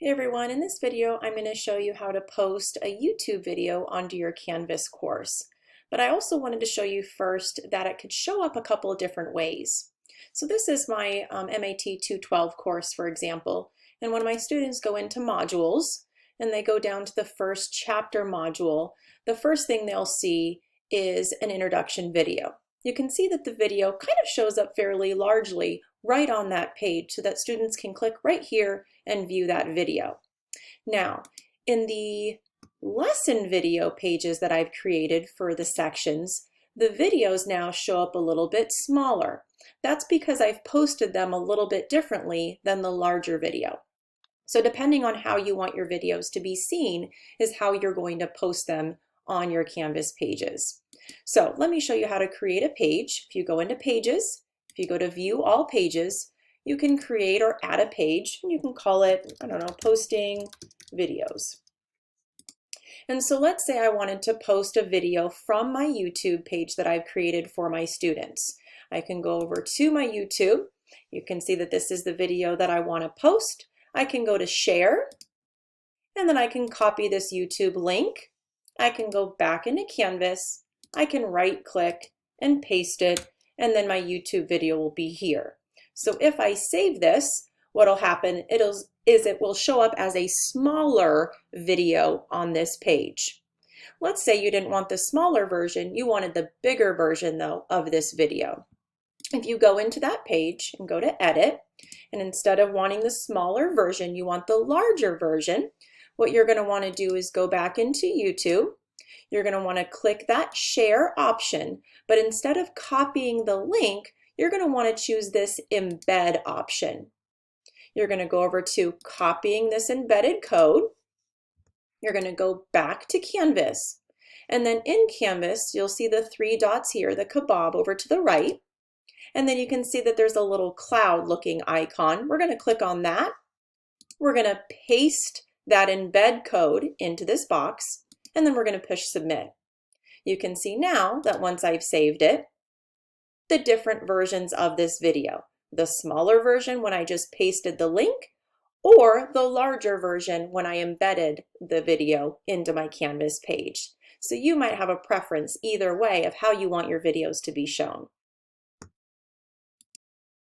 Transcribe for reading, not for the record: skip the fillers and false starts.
Hey everyone, in this video I'm going to show you how to post a YouTube video onto your Canvas course. But I also wanted to show you first that it could show up a couple of different ways. So this is my MAT 212 course, for example, and when my students go into modules and they go down to the first chapter module, the first thing they'll see is an introduction video. You can see that the video kind of shows up fairly largely right on that page so that students can click right here and view that video. Now, in the lesson video pages that I've created for the sections, the videos now show up a little bit smaller. That's because I've posted them a little bit differently than the larger video. So depending on how you want your videos to be seen is how you're going to post them on your Canvas pages. So let me show you how to create a page. If you go into Pages, if you go to View All Pages, you can create or add a page, and you can call it, I don't know, Posting Videos. And so let's say I wanted to post a video from my YouTube page that I've created for my students. I can go over to my YouTube. You can see that this is the video that I want to post. I can go to Share, and then I can copy this YouTube link. I can go back into Canvas. I can right-click and paste it, and then my YouTube video will be here. So if I save this, what'll happen is it will show up as a smaller video on this page. Let's say you didn't want the smaller version, you wanted the bigger version though of this video. If you go into that page and go to Edit, and instead of wanting the smaller version, you want the larger version, what you're going to want to do is go back into YouTube. You're going to want to click that Share option, but instead of copying the link, you're going to want to choose this Embed option. You're going to go over to Copying this embedded code. You're going to go back to Canvas. And then in Canvas, you'll see the three dots here, the kebab over to the right. And then you can see that there's a little cloud looking icon. We're going to click on that. We're going to paste that embed code into this box, and then we're going to push Submit. You can see now that once I've saved it, the different versions of this video. The smaller version when I just pasted the link, or the larger version when I embedded the video into my Canvas page. So you might have a preference either way of how you want your videos to be shown.